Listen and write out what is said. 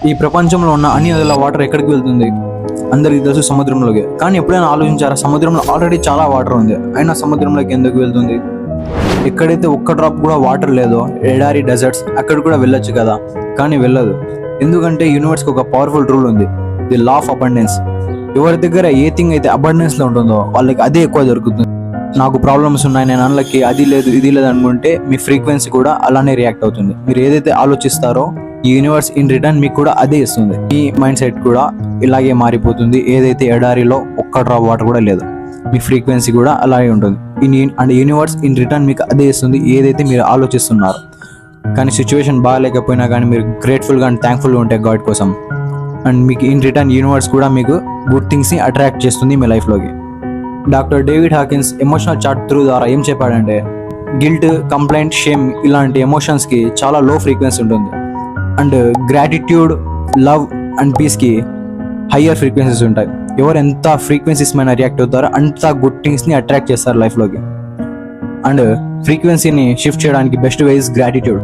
ఈ ప్రపంచంలో ఉన్న అన్ని నదుల వాటర్ ఎక్కడికి వెళ్తుంది? అందరికీ తెలుసు, సముద్రంలోకి. కానీ ఎప్పుడైనా ఆలోచించారా, సముద్రంలో ఆల్రెడీ చాలా వాటర్ ఉంది, అయినా సముద్రంలోకి ఎందుకు వెళ్తుంది? ఎక్కడైతే ఒక్క డ్రాప్ కూడా వాటర్ లేదో, ఎడారి డెజర్ట్స్, అక్కడ కూడా వెళ్ళొచ్చు కదా, కానీ వెళ్ళదు. ఎందుకంటే యూనివర్స్కి ఒక పవర్ఫుల్ రూల్ ఉంది, ది లా ఆఫ్ అబండెన్స్. ఎవరి దగ్గర ఏ థింగ్ అయితే అబండెన్స్లో ఉంటుందో వాళ్ళకి అదే ఎక్కువ దొరుకుతుంది. నాకు ప్రాబ్లమ్స్ ఉన్నాయి, నేను అన్నలకి అది లేదు ఇది లేదు అనుకుంటే మీ ఫ్రీక్వెన్సీ కూడా అలానే రియాక్ట్ అవుతుంది. మీరు ఏదైతే ఆలోచిస్తారో ఈ యూనివర్స్ ఇన్ రిటర్న్ మీకు కూడా అదే ఇస్తుంది. ఈ మైండ్ సెట్ కూడా ఇలాగే మారిపోతుంది. ఏదైతే ఎడారిలో ఒక్క డ్రాప్ వాటర్ కూడా లేదు, మీ ఫ్రీక్వెన్సీ కూడా అలాగే ఉంటుంది. అండ్ యూనివర్స్ ఇన్ రిటర్న్ మీకు అదే ఇస్తుంది ఏదైతే మీరు ఆలోచిస్తున్నారు. కానీ సిచ్యువేషన్ బాగాలేకపోయినా కానీ మీరు గ్రేట్ఫుల్గా అండ్ థ్యాంక్ఫుల్గా ఉంటే గాడ్ కోసం, అండ్ మీకు ఇన్ రిటర్న్ యూనివర్స్ కూడా మీకు గుడ్ థింగ్స్ని అట్రాక్ట్ చేస్తుంది మీ లైఫ్లోకి. Doctor David Hawkins emotional chart through ద్వారా ఏం చెప్పాడంటే, గిల్ట్, కంప్లైంట్, షేమ్ ఇలాంటి ఎమోషన్స్కి చాలా లో ఫ్రీక్వెన్సీ ఉంటుంది. అండ్ గ్రాటిట్యూడ్, లవ్ అండ్ పీస్కి హయ్యర్ ఫ్రీక్వెన్సీస్ ఉంటాయి. ఎవరు ఎంత ఫ్రీక్వెన్సీస్ మీద రియాక్ట్ అవుతారో అంత గుడ్ థింగ్స్ని అట్రాక్ట్ చేస్తారు లైఫ్లోకి. అండ్ ఫ్రీక్వెన్సీని షిఫ్ట్ చేయడానికి బెస్ట్ వే ఇస్ గ్రాటిట్యూడ్.